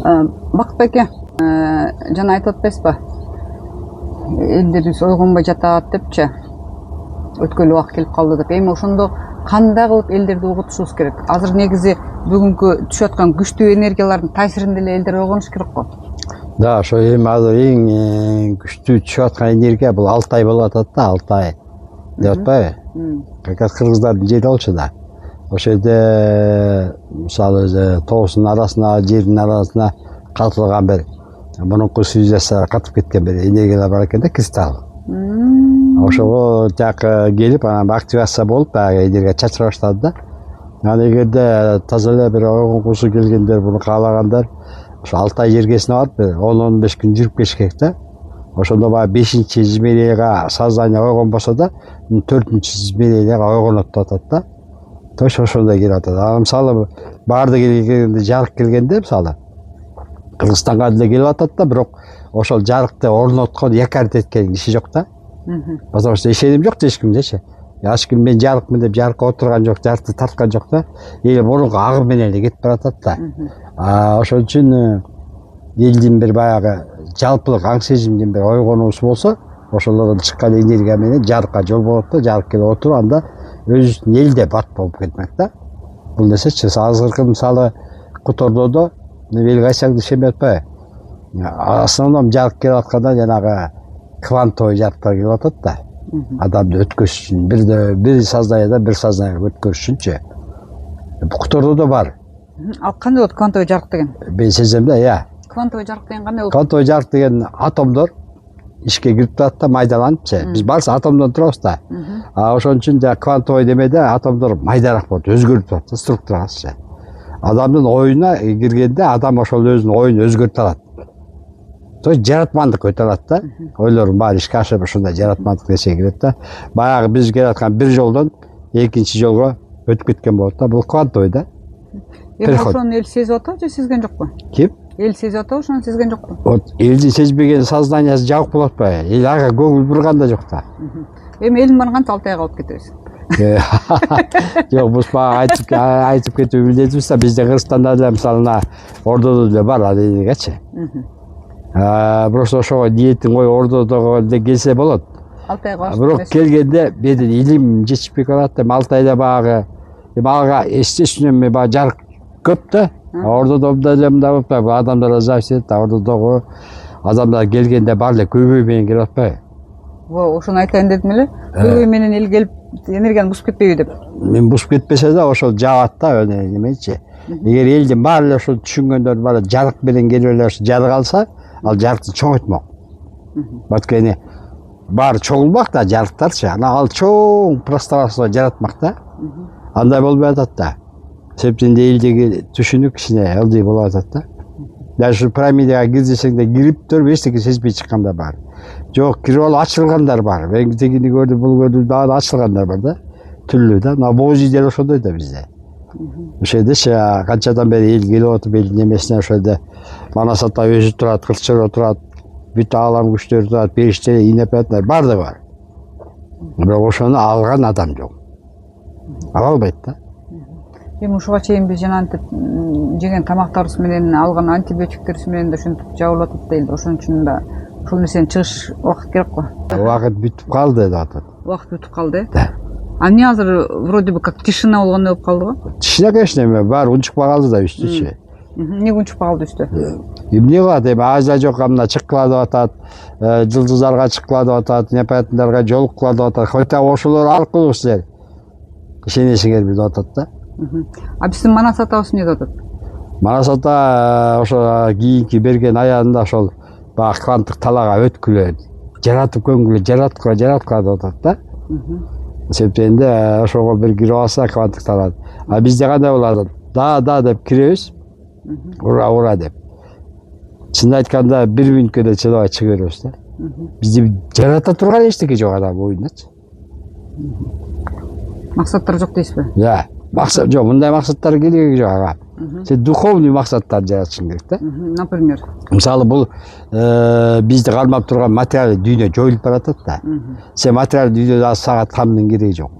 Бақыт байке, жана айтып атпайсызбы? Элдерибиз ойгонбой жатат депчи. Өткөлү убакыт келип калды деп. Эми ошондо кандай кылып элдерди угутушубуз керек? Азыр негизи бүгүнкү түшүп аткан күчтүү энергиялардын таасиринде эле элдер ойгонуш керек го. Да, ошо эми азыр эң күчтүү түшүп аткан энергия бул Алтай болуп атат да, Алтай. Деп атпайбы? Как раз кыргыздардын жери болчу да. Ошол жерде мисалы тоосунун арасына, жердин арасына катылган бир мурунку цивилизацияга катып кеткен бир энергиялар бар экен да, кристалл. Ошого жакы келип, анан активация болуп, баягы энергия чачыра баштады да. Анан эгерде таза эле бир ойгонгусу келгендер, буну каалагандар, ошо Алтай жергесине барып, 10-15 күн жүрүп келиш керек да. Ошондо баягы 5-чи измеренияга сознание ойгонбосо да, 4-чү измеренияга ойгонот деп атат да. Точно ошондой келип атат. Анан мисалы баарды келгенде жарык келгенде мисалы Кыргызстанга деле келип атат да, бирок ошол жарыкты орноткон, якорь эткен киши жок да. Потому что ишеним жок эч кимдечи. Эч ким мен жарыкмын деп жарыкка отурган жок, жарыкты тарткан жок да. Эл мурунку агым менен эле кетип баратат да. Ошон үчүн элдин бир баягы жалпылык аң сезимдин бир ойгонуусу болсо, ошолордон чыккан энергия менен жарыкка жол болот да, жарык келип отуруп, анда өзүнүн элде бат болуп кетмек да. Бул нерсечи азыркы мисалы Котордодо белги айтсаң ишенбей атпайбы? Основном жарык келип атканда жанагы квантовый жарыктар келип атат да. Адамды өткөрүш үчүн, бир сознаниядан бир сознаниеге өткөрүш үчүнчү. Котордодо бар. Ал кандай болот квантовый жарык деген? Мен сезем да, Квантовый жарык деген кандай болот? Квантовый жарык деген атомдор ишке кирип турат да, майдаланычы. Биз барысы атомдон турабыз да. Ошон үчүн квантовый демеде атомдор майдараак болот, өзгөрүп турат да структурасы. Адамдын оюна киргенде адам ошол өзүнүн оюн өзгөртө алат. То есть жаратмандык өтө алат да. Ойлорун баары ишке ашып ушундай жаратмандык нерсе кирет да. Баягы биз келаткан бир жолдон экинчи жолго өтүп кеткен болот да. Бул квантовый да. Эми ошону эл сезип атабы же сезген жокпу? Ким? Эл сезип атабы, ошону сезген жокпу? Вот элдин сезбеген сознаниясы жабык болуп атпайбы? Эл ага көңүл бурган да жок да. Эми элдин баарын кантип Алтайга алып кетебиз? Жок, биз баягы айтып кетүү милдетибиз да. Бизде Кыргызстанда деле мисалы Ордодо деле бар ал энергиячы. Просто ошого ниетиң ой Ордодого деле келсе болот. Алтайга бирок келгенде беден илим жетишпей калат. Эми Алтайда баягы ага естественный баягы жарык көп да. Ордодо деле мындай болуп атпайбы? Адамдар зависит этет да. Ордодогу адамдар келгенде баары эле көйгөй менен келип атпайбы? Ошону айтайын дедим эле. Көйгөй менен эл келип энергияны бузуп кетпейби деп. Мен бузуп кетпесе да ошол жабат да, немечи. Эгер элдин баары эле ошо түшүнгөндөр баары жарык менен келип эле жарык алса, ал жарыкты чоңойтмок. Өйткөнү баары чогулмак да жарыктарчы. Анан ал чоң пространство жаратмак да. Андай болбой атат да. Себептен элдиги түшүнүк кичине ылдый болуп атат да. Даже пирамидага кирсең да кирип туруп эчтеке сезбей чыккандар бар. Жок, кирип алып ачылгандар бар. Мен тегини көрдүм, бул көрдүм, дагы ачылгандар бар да. Түрлүү да. Мына Бози деле ошондой да бизде. Ошол жердечи канчадан бери эл келип отуруп, элдин эмесине ошол жерде Манас ата өзү турат, Кылчыр турат, бүт аалам күчтөрү турат, периштелер, инепатлар баардыгы бар. Бирок ошону алган адам жок. Ала албайт да. Эми ушуга чейин биз жана антип жеген тамактарыбыз менен алган антибиотиктерибиз менен да ушинтип жабылып атат да эл. Ошон үчүн да ушул нерсени чыгыш убакыт керек го. Убакыт бүтүп калды деп атат. Убакыт бүтүп калды, да? А эмне азыр вроде бы как тишина болгондой болуп калды го? Тишина, конечно, эми баары унчукпай калды да үстүчү. Эмне унчукпай калды үстү? Эмне кылат эми Азия жок, мына чыккыла деп атат, жылдыздарга чыккыла деп атат, непонятныйларга жолуккула деп атат. Хотя ошолор аркылуу силер ишенесиңерби деп атат да. А биздин Манас атабыз эмне деп атат? Манас ата ошо кийинки берген аягында ошол баягы кванттык талаага өткүлө, жаратып көңгүлө, жараткыла деп атат да. Себептен ошого бир кирип алса кванттык тала. А бизде кандай болот? Да деп киребиз. Ура деп. Чынын айтканда бир мүнөткө да чыдабай чыга беребиз да. Бизде жарата турган эчтеке жок адам оюндачы. Максаттар жок дейсизби? Максат жок, мындай максаттар кереги жок ага. Сен духовный максаттарды жаратышың керек да. Например? Мисалы бул бизди кармап турган материалдык дүйнө жоюлуп баратат да. Сен материалдык дүйнөдө сага тамдын кереги жок.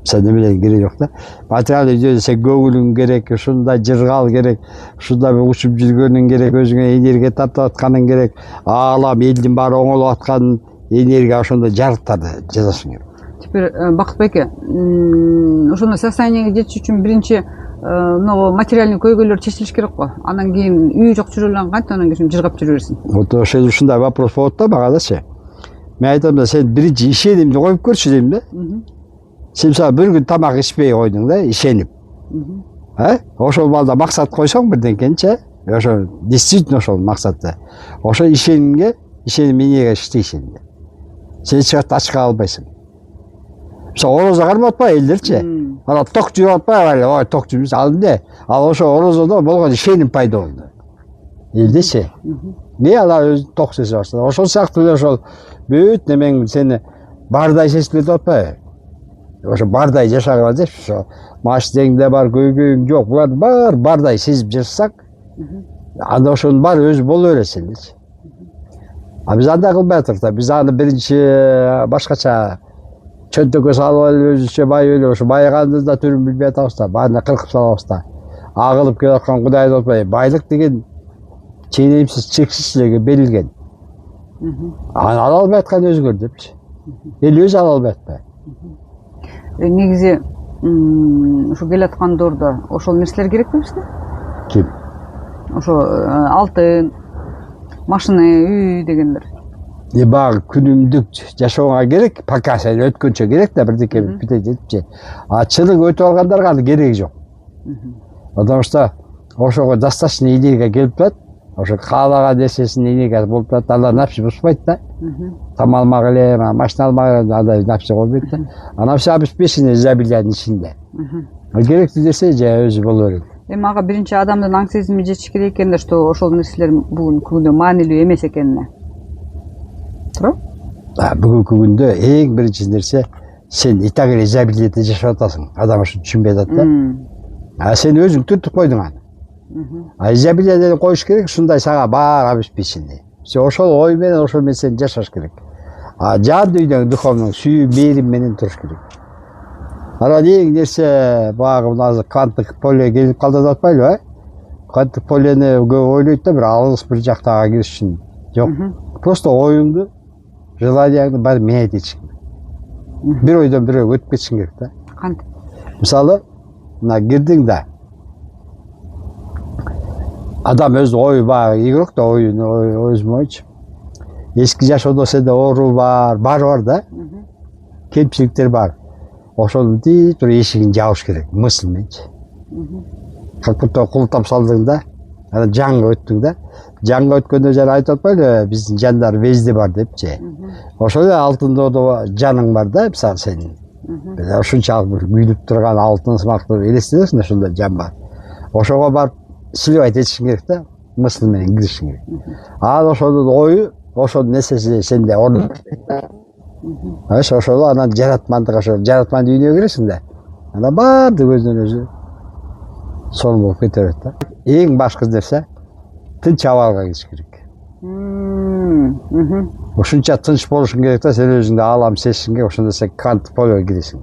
Sen ne bileyim gerek yok da. Material diyor sen göğülün gerek, şunda jırgal gerek, şunda bir uçup жүргөнүң gerek, özüne энергия тартып атканың gerek, ağlam elдин баары оңолуп аткан энергия ошондо жарыктарды жазасың керек. Теперь Бакыт байке, ошондой состояниеге жетиш үчүн биринчи материальный көйгөйлөр чечилиш керек го. Анан кийин үй жок жүрө эле кантип анан кийин жыргап жүрө берсин. Вот ушундай вопрос болот да багадачы. Мен айтам да сен биринчи ишенимди коюп көрчү дейм да. Сен мисалы бир күн тамак ичпей койдуң да, ишенип. Ошол балда максат койсоң бирденкенчи, ошо действительно ошол максатты. Ошо ишенимге, ишеним энеге иштейсиң. Сен чыгат ачка албайсың. Мисалы орозо кармап атпайбы элдерчи? Ана ток жүрүп атпайбы, ой ток жүрүп ал эмне? Ал ошо орозодо болгон ишеним пайда болду. Элдечи. Не ала өз ток сезип баштады. Ошол сыяктуу эле ошол бүт немең сени бардай сезип кетип атпайбы? Ошо бардай жашагыла депчи, ошо машинең да бар, көйгөйүң жок, булар бардай сезип жашасаң, анда ошонун баары өзү боло берет элечи. А биз андай кылбай атырбыз да. Биз аны биринчи башкача чөнтөккө салып алып өзүнчө байып эле ошо байыганыбызда түрүн билбей атабыз да, баарына кыркып салабыз да. Агылып келе аткан Кудайды отпай, байлык деген ченемсиз, чексиз эле берилген. Аны ала албай аткан өзгөр депчи. Эл өзү ала албай атпайбы? Негизи ошо келаткан доордо ошол нерселер керекпи бизге? Ким? Ошо алтын, машина, үй дегендер. Багы күнүмдүк жашооңа керек, пока сен өткөнчө керек да бирдеке бүтөт депчи. А чылык өтүп алгандарга аны кереги жок. Потому что ошого достаточно энергия келип турат. Ошо каалаган нерсесинин энергиясы болуп турат. Алар напчы буспайт да. Там алмак эле, машина алмак эле, андай напчы болбойт да. Ана все обеспечение изобилиянын ичинде. Керектүү нерсе же өзү боло берет. Эми ага биринчи адамдын аң сезими жетиш керек экен да, что ошол нерселер бүгүнкү күндө маанилүү эмес экенине. Туура? Бүгүнкү күндө эң биринчи нерсе сен и так эле изобилиеде жашап атасың. Адам ушуну түшүнбөй атат да. А сен өзүң түртүп койдуң аны. А изобилиеде коюш керек, ушундай сага баары обеспечение. Все ошол ой менен, ошол менен сен жашаш керек. А жан дүйнөң духовный сүйүү, мээрим менен туруш керек. Анан эң нерсе баягы мына кванттык поле келип калды деп атпайлыбы, Кванттык полени көп ойлойт да, бир алыс бир жактага кириш үчүн. Жок. Просто оюңду, желанияңды баары менет этишиң керек. Бир ойдон бирөөгө өтүп кетишиң керек да. Кантип? Мисалы, мына кирдиң да. Адам өз ою баягы ийгирээк да, өзүм ойчу. Эски жашоодо сенде оору бар да. Кемчиликтер бар. Ошону дейт туруп эшигин жабыш керек, мысль мененчи. Как будто култап салдың да, анан жаңга өттүң да. Жаңга өткөндө жана айтып атпайлы, биздин жандар везде бар депчи. Ошол эле алтында да жаның бар да, мисалы сенин. Ушунчалык бир күйүлүп турган алтын сымактуу элестенесиң да, ошондой жан бар. Ошого барып сливать этишиң керек да, мысль менен киришиң керек. Анан ошонун ою, ошонун нерсеси сенде орнун. Ошол анан жаратмандык, ошол жаратман дүйнөгө киресиң да. Анан баардык өзүнөн өзү сонун болуп кете берет да. Эң башкы нерсе тынч абалга кириш керек. Ушунча тынч болушуң керек да, сен өзүңдү аалам сезишиң керек, ошондо сен кванттык полеге киресиң.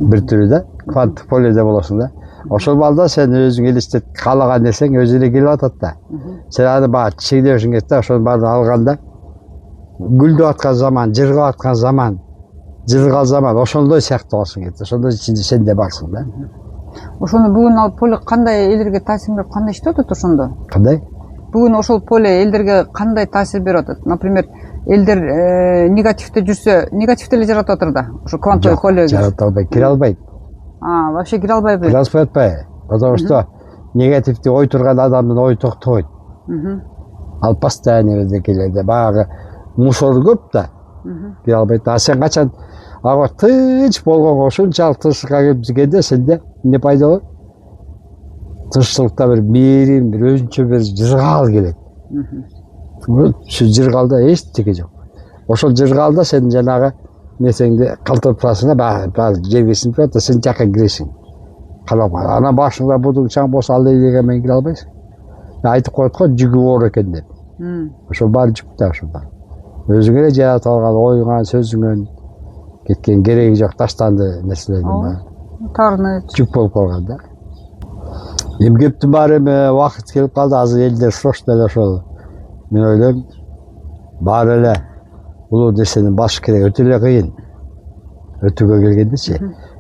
Бир түрү да, кванттык поледе болосуң да. Ошол балда сен өзүң элестет, каалаган нерсең өзү эле келип атат да. Сен аны баары чегдебешиң керек да, ошонун баарын алганда гүлдөп аткан заман, жыргап аткан заман, жыргал заман ошондой сыяктуу болсуң керек. Ошондой ичинде сен да барсың да. Ошону бүгүн алып поле кандай элдерге таасир берип, кандай иштеп атат ошондо? Кандай? Бүгүн ошол поле элдерге кандай таасир берип атат? Например, элдер негативде жүрсө, негативде эле жаратып атыр да. Ошо квантовый поле жарата албайт, кире албайт. Вообще кире албайбы? Кире албайт. Потому что негативди ой турган адамдын ою токтобойт. Ал постоянно бирдекелерде баягы мусор көп да. Кире албайт. А сен качан ага тынч болгонго, ушунчалык тынчтыкка келип келгенде сенде эмне пайда болот? Тынчтыкта бир мээрим, бир өзүнчө бир жыргал келет. Ушу жыргалда эчтеке жок. Ошол жыргалда сен жанагы нерсеңди калтырып турасың да, баары жерге сиңип турат да, сен жакка киресиң. Карап, анан башыңда будуң чаң болсо ал элеге менен кире албайсың. Айтып коет го жүгү оор экен деп. Ошол баары жүк да, ошол баары. Өзүң эле жаратып алган оюңан, сөзүңөн кеткен кереги жок таштанды нерселердин баары Тарны. жүк болуп калган да. Эмгептин баары эми убакыт келип калды, азыр элдер срочно эле ошол. Мен ойлойм, баары эле улуу нерсени басыш керек, өтө эле кыйын. Өтүүгө келгендечи.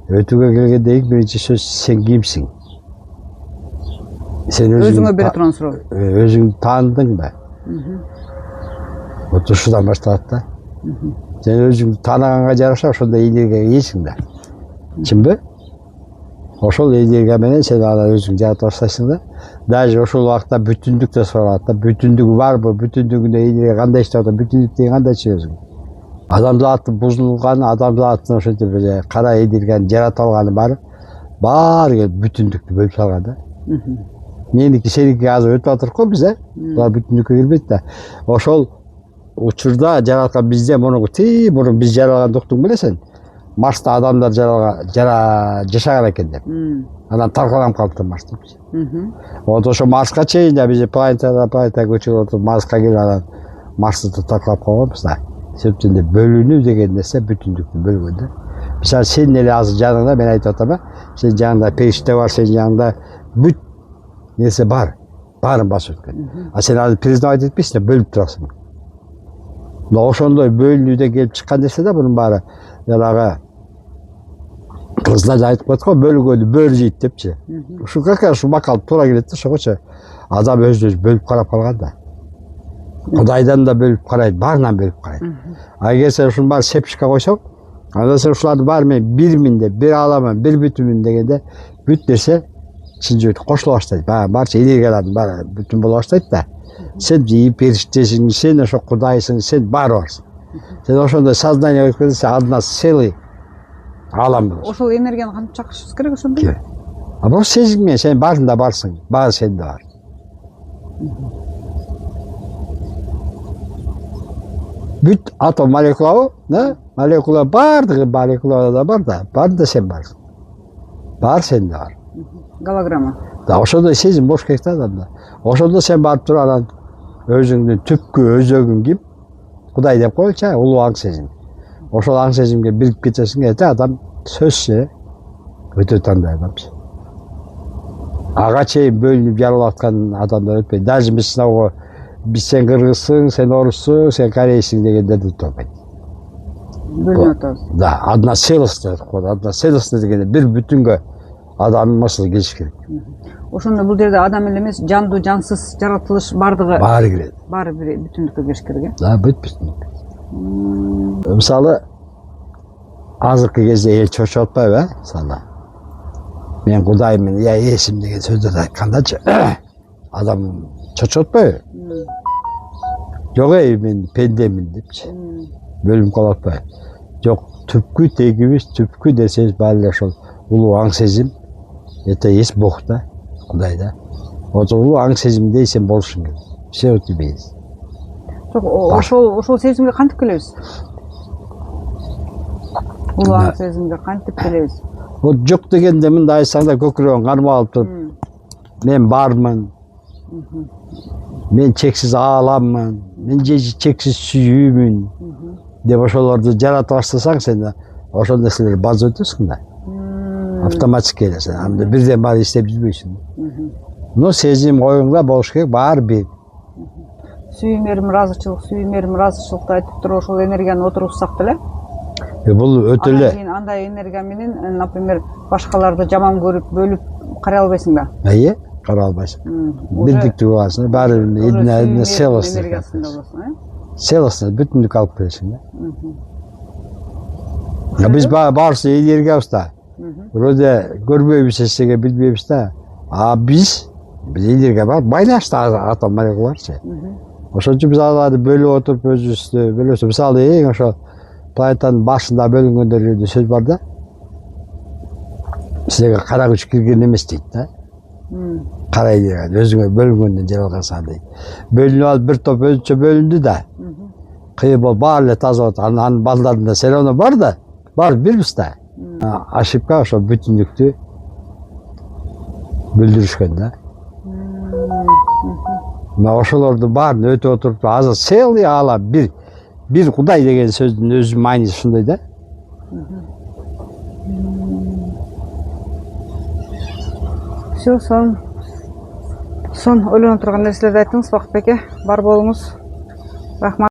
Өтүүгө келгенде эң биринчи сөз сен кимсиң? Сен Өзүңө бере турган суроо. Өзүңдү таандыңбы? Вот ушудан башталат да. Сен өзүңдү тааныганга жараша ошондой энергияга ийсиң да. Чынбы? Ошол энергия менен сен аны өзүң жаратып баштайсың да. Даже ошол убакта бүтүндүк да суралат да. Бүтүндүгү барбы? Бүтүндүгүндө энергия кандай иштеп атат? Бүтүндүк деген кандай өзүң? Адамзаттын бузулганы, адамзаттын ошентип эле кара энергияны жаратып алганы баары келип бүтүндүктү бөлүп салган да. Меники сеники азыр өтүп атырык го биз, булар бүтүндүккө кирбейт да. Ошол учурда жараткан бизде мурунку мурун биз жаралгандыктын билесиң. Марста адамдар жашаган экен деп. Анан таркаланып калыптыр Марс депчи. Вот ошо Марска чейин да биз планета көчүп отуруп Марска келип анан Марсты таркалап койгонбуз да. Себептен бөлүнүү деген нерсе бүтүндүктү бөлгөн да. Мисалы сен эле азыр жаныңда мен айтып атам, сен жаныңда периште бар, сен жаныңда бүт нерсе бар. Баарын басып өткөн. А сен аны признавать этпейсиң, бөлүп турасың. Но ошондой бөлүнүүдөн келип чыккан нерсе да bunun баары. Жанагы кыздар айтып коет го, бөлгөндү бөр жейт депчи. Ушу как раз макал туура келет да, ошогочу адам өзүн бөлүп карап калган да. Кудайдан да бөлүп карайт, баарынан бөлүп карайт. А эгер сен ушунун баарын сепчикке койсоң, анда сен ушулардын баары мен бирмин деп, бир аламын, бир бүтүнмүн дегенде бүт нерсе чынжы кошуло баштайт. Барча энергиялардын баары бүтүн боло баштайт да. Сен периштесиң, сен ошо кудайсың, сен баары барсың. Сен ошондой сознание өткөзсөң, сен одна целый алам болосуң. Ошол энергияны кантип чакырышыбыз керек ошондой? А бул сезим менен сен баарында барсың, баары сенде бар. Бүт атом молекулабы, молекула баардыгы молекулада бар да, баарында сен барсың. Баары сенде бар. Голограмма. Да, ошондой сезим болуш керек да адамда. Ошондо сен барып туруп анан өзүңдүн түпкү өзөгүң ким? Кудай деп коелучу, улуу аң сезим. Ошол аң сезимге бирип кетесиң, адам сөзсүз өтө тандай адамчы. Ага чейин бөлүнүп жаралып аткан адамдар өтпөйт. Даже биз сынауга биз сен кыргызсың, сен оруссуң, сен корейсиң дегендерди өтпөйт. Бөлүнүп атабыз. Да, одна целостность, одна целостность дегенде бир бүтүнгө адамдын мыслы келиш керек. Ошондо бул жерде адам эле эмес, жандуу, жансыз жаратылыш бардыгы баары кирет. Баары бир бүтүндүккө кириш керек, Да, бүтүндүк. Мисалы азыркы кезде эл чочуп атпайбы, мисалы. Мен Кудаймын, я эсим деген сөздөрдү айткандачы, адам чочуп атпайбы? Жок, мен пендемин депчи. Бөлүнүп калып атпайбы? Жок, түпкү тегибиз, түпкү нерсебиз баары эле ошол улуу аң сезим. Это есть Бог да, Кудай да. Вот улуу аң сезимдей сен болушуң керек. Все у тебя есть. Ошол сезимге кантип келебиз? Улуу аң сезимге кантип келебиз? Вот жок дегенде мындай айтсаң да көкүрөгүң кармап алып туруп, мен бармын. Мен чексиз ааламмын. Мен чексиз сүйүүмүн. Деп ошолорду жарата баштасаң, сен ошол нерселерди база өтөсүң да. Автоматически эле сен анда бирден баары иштеп жүрбөйсүң. Но сезим оюңда болуш керек, баары бир. Сүйүүмерим ыраазычылыкты айтып туруп ошол энергияны отургузсак деле. Бул өтө эле. Андай энергия менен, например, башкаларды жаман көрүп, бөлүп карай албайсың да. Айе, карай албайсың. Бирдиктүү боласың, баары эле целостность. Целостность бүтүндүк алып келесиң да. Биз баарысы энергиябыз да. Вроде көрбөйбүз эчеге, билбейбиз да. А биз энергия бар, байланышты атом молекулаларчы. Ошон үчүн биз аларды бөлүп отуруп өзүбүздү бөлөбүз. Мисалы эң ошо планетанын башында бөлүнгөндөрдү сөз бар да. Сизге кара күч кирген эмес дейт да. Кара энергия өзүңө бөлүнгөндөн жаралгансаң дейт. Бөлүнүп алып бир топ өзүнчө бөлүндү да. Кыйын болуп баары эле таза болот. Анын балдарында селено бар да. Бар бирбиз да. Ошибка ошо бүтүндүктү билдиришкен да. Мына ошолорду баарын өтүп отуруп азыр целый алам бир Кудай деген сөздүн өзү мааниси ушундай да. Все, son o'ylanib turgan narsalarni aytdingiz Vaqtbek aka. Бар болыңыз. Rahmat.